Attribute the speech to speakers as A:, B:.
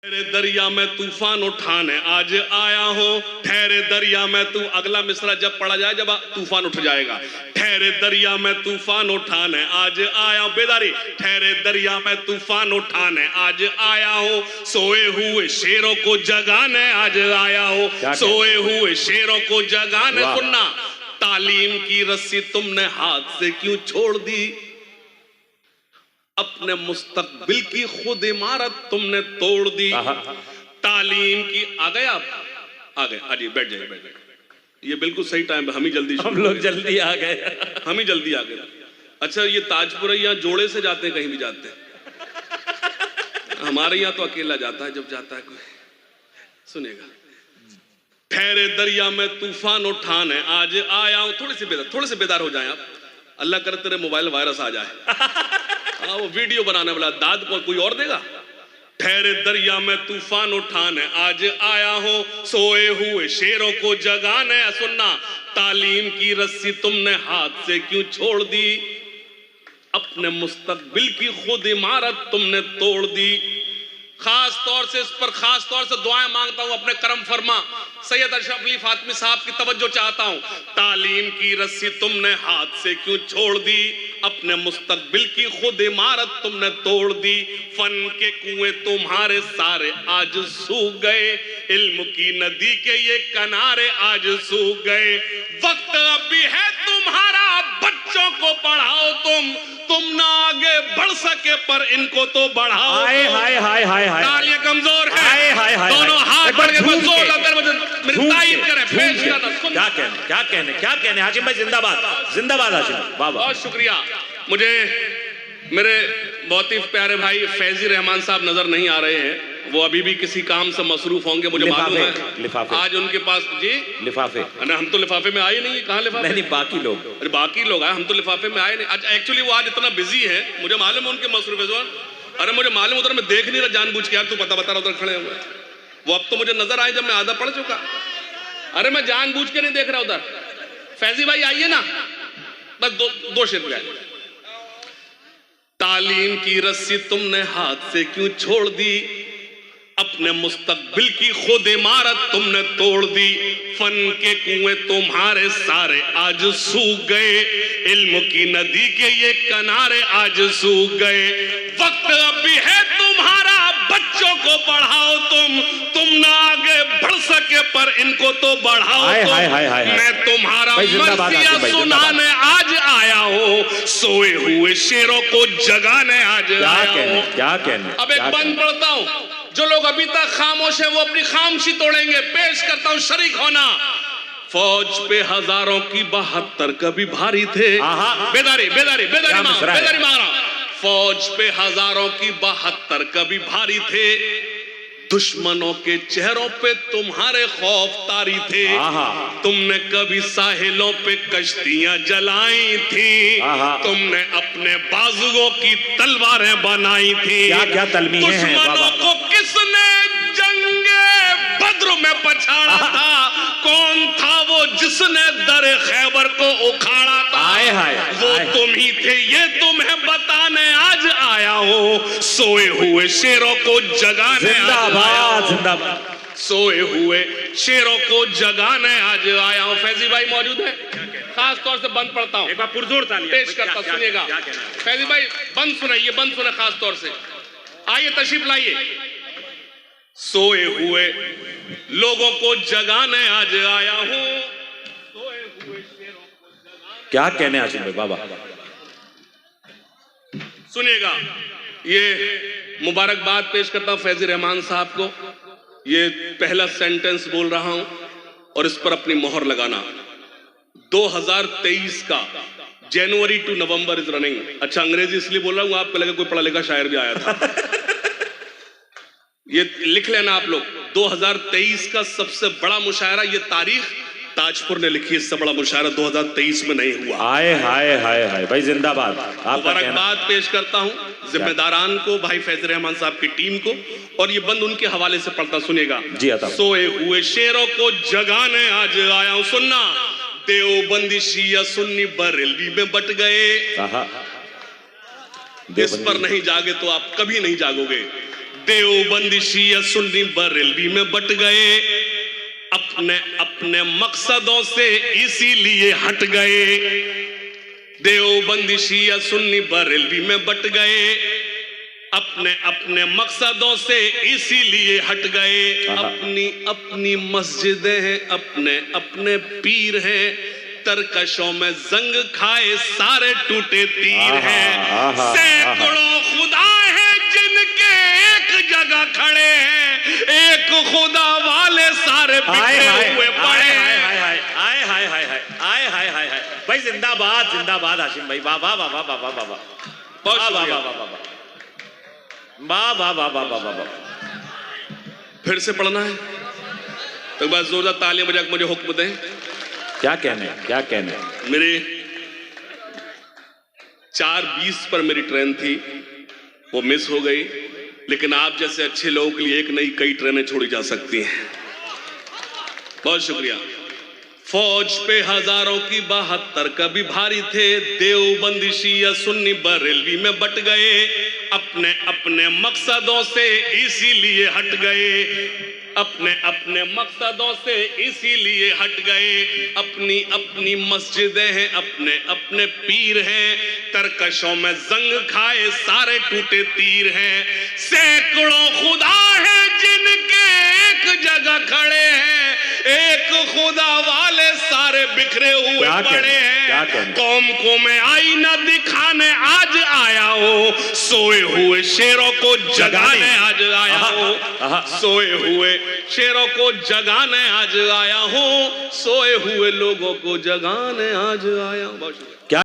A: ठहरे दरिया में तूफान उठाने आज आया हूँ। ठहरे दरिया में तू, अगला मिसरा जब पढ़ा जाए जब तूफान उठ जाएगा। ठहरे दरिया में तूफान उठाने आज आया हूँ। बेदारी, ठहरे दरिया में तूफान उठाने आज आया हूँ। सोए हुए शेरों को जगाने आज आया हूँ। सोए हुए शेरों को जगाने। सुनना, तालीम की रस्सी तुमने हाथ से क्यों छोड़ दी, अपने मुस्तकबिल की खुद इमारत तुमने तोड़ दी। तालीम की, आ गए आप, आ गए, आइए बैठ जाइए, बैठ जाइए। ये बिल्कुल सही टाइम है, हम ही जल्दी,
B: हम लोग जल्दी आ गए,
A: हम ही जल्दी आ गए। अच्छा, ये ताजपुर यहाँ जोड़े से जाते हैं, कहीं भी जाते हैं। हमारे यहाँ तो अकेला जाता है जब जाता है कोई। सुनिएगा, ठहरे दरिया में तूफान उठाने आज आया हूं। थोड़े से बेदार हो जाएं आप, अल्लाह करे तेरे मोबाइल वायरस आ जाए। वो वीडियो बनाने वाला दाद को कोई और देगा। ठहरे दरिया में तूफान उठाने आज आया हूं। सोए हुए शेरों को जगाने। सुनना, तालीम की रस्सी तुमने हाथ से क्यों छोड़ दी, अपने मुस्तकबिल की खुद इमारत तुमने तोड़ दी। खास तौर से इस पर खास तौर से दुआएं मांगता हूं, अपने करम फरमा सैयद अशरफ अली फातमी साहब की तवज्जो चाहता हूं। तालीम की रस्सी तुमने हाथ से क्यों छोड़ दी, अपने मुस्तकबिल की खुद इमारत तुमने तोड़ दी। फन के कुएं तुम्हारे सारे आज सूख गए, इल्म की नदी के ये किनारे आज सूख गए। वक्त अब भी है तुम्हारा, बच्चों को पढ़ाओ तुम ना आगे बढ़ सके पर इनको तो बढ़ाओ।
B: हाय हाय हाय हाय हाय,
A: तालियां कमजोर है,
B: हाय हाय हाय,
A: दोनों हाथ बढ़ के जोर लगाकर मेरी तारीफ करें, पेश करना।
B: क्या कहने हाशिम भाई, जिंदाबाद जिंदाबाद हाशिम भाई, वाह वाह।
A: बहुत शुक्रिया। मुझे मेरे बहुत ही प्यारे भाई फैजी रहमान साहब नजर नहीं आ रहे हैं, वो अभी भी किसी काम से मसरूफ होंगे, मुझे मालूम है।
B: लिफाफे
A: आज उनके पास, जी लिफाफे, हम तो लिफाफे में आए नहीं। कहाँ लिफाफे?
B: नहीं, बाकी लोग,
A: अरे बाकी लोग आए, हम तो लिफाफे में आए नहीं। आज एक्चुअली वो आज इतना बिजी है, मुझे मालूम है उनके मसरूफ है। अरे मुझे मालूम, उधर मैं देख नहीं रहा जानबूझ के, यार तू बता रहा उधर खड़े हुए। वो अब तो मुझे नजर आए जब मैं आधा पढ़ चुका। अरे मैं जानबूझ के नहीं देख रहा उधर। फैजी भाई आइए ना, बस दो शेर गाए। तालीम की रस्सी तुमने हाथ से क्यों छोड़ दी, अपने मुस्तकबिल की खुद इमारत तुमने तोड़ दी। फन के कुएं तुम्हारे सारे आज सूख गए, इल्म की नदी के ये किनारे आज सूख गए। वक्त अब भी है तुम्हारा, बच्चों को पढ़ाओ तुम ना आगे बढ़ सके पर इनको तो बढ़ाओ तुम। मैं तुम्हारा मर्सिया सुनाने आज आया हूँ। सोए हुए शेरों को जगाने आज आया हूँ।
B: क्या कहने।
A: अब एक बंद पढ़ता हूँ, जो लोग अभी तक खामोश है वो अपनी खामोशी तोड़ेंगे। पेश करता हूँ, शरीक होना। फौज पे हजारों की 72 कभी भारी थे। बेदारी बेदारी बेदारी मारा। फौज पे हजारों की 72 कभी भारी थे, दुश्मनों के चेहरों पे तुम्हारे खौफ तारी थे। तुमने कभी साहिलों पे कश्तियां जलाई थी, तुमने अपने बाजुओं की तलवारें बनाई थी।
B: क्या तलमीहें हैं।
A: दुश्मनों को किसने जंगे बद्र में पछाड़ा था, कौन था वो जिसने दरे खैबर को उखाड़ा था। वो तुम ही थे, ये तुम्हें बताने आज आया हूँ। सोए हुए शेरों को जगाने
B: जिंदाबाद।
A: सोए हुए शेरों को जगाने आज आया हूँ। फैजी भाई मौजूद है, खास तौर से बंद पढ़ता हूँ, एक बार पुरजोर तालियां पेश करता, सुनिएगा। फैजी भाई बंद सुनाइए, बंद सुने खास तौर से। आइए तशरीफ लाइए। सोए हुए लोगों को जगाने आज आया हूँ। सोए हुए शेरों को जगाने।
B: क्या कहने हाशिम भाई, बाबा
A: सुनिएगा। ये मुबारकबाद पेश करता हूं फैजी रहमान साहब को। ये पहला सेंटेंस बोल रहा हूं और इस पर अपनी मोहर लगाना। 2023 का जनवरी टू नवंबर इज रनिंग। अच्छा, अंग्रेजी इसलिए बोल रहा हूं, आपको लगे कोई पढ़ा लिखा शायर भी आया था। ये लिख लेना आप लोग, 2023 का सबसे बड़ा मुशायरा, ये तारीख ताजपुर ने लिखी, इससे बड़ा मुशायरा 2023 में नहीं हुआ।
B: हाय हाय हाय हाय भाई, जिंदाबाद।
A: मुबारकबाद पेश करता हूं जिम्मेदारान को, भाई फैज रहमान साहब की टीम को, और ये बंद उनके हवाले से पढ़ता, सुनिएगा।
B: जी आता।
A: सोए हुए शेरों को जगाने आज आया हूं। सुनना, देवबंदी शिया सुन्नी बरेलवी में बट गए, इस पर नहीं जागे तो आप कभी नहीं जागोगे। देवबंदी शिया सुन्नी बरेलवी में बट गए, अपने अपने मकसदों से इसीलिए हट गए। देवबंदी शिया सुन्नी बरेलवी में बट गए, अपने अपने मकसदों से इसीलिए हट गए। अपनी अपनी मस्जिदें हैं, अपने अपने पीर हैं, तरकशों में जंग खाए सारे टूटे तीर हैं। सैकड़ों खुदा हैं जिनके एक जगह खड़े हैं, एक खुदा वाले सारे बिखरे हुए पड़े हैं।
B: हाय हाय हाय हाय हाय हाय हाय हाय भाई, जिंदाबाद जिंदाबाद हाशिम भाई, वाह वाह वाह वाह वाह वाह वाह वाह वाह वाह वाह वाह वाह वाह वाह वाह।
A: फिर से पढ़ना है तो एक बार जोरदार तालियां बजा के मुझे हुक्म दें।
B: क्या कहने क्या कहने।
A: मेरे 4:20 पर मेरी ट्रेन थी, वो मिस हो गई, लेकिन आप जैसे अच्छे लोगों के लिए एक नई कई ट्रेनें छोड़ी जा सकती हैं। बहुत शुक्रिया। फौज पे हजारों की 72 कभी भारी थे, देवबंदी शिया सुन्नी बरेलवी में बट गए, अपने अपने मकसदों से इसीलिए हट गए। अपने अपने मकसदों से इसीलिए हट गए। अपनी अपनी मस्जिदें हैं, अपने अपने पीर हैं, तरकशों में जंग खाए सारे टूटे तीर हैं। सैकड़ों खुदा हैं जिनके एक जगह खड़े हैं, एक खुदा वाले सारे बिखरे हुए पड़े हैं। कौम को मैं आईना दिखाने आज आया हूँ, सोए हुए शेरों को जगाने आज आया हूँ। सोए हुए शेरों को जगाने आज आया हूँ, सोए हुए लोगों को जगाने आज आया हूँ।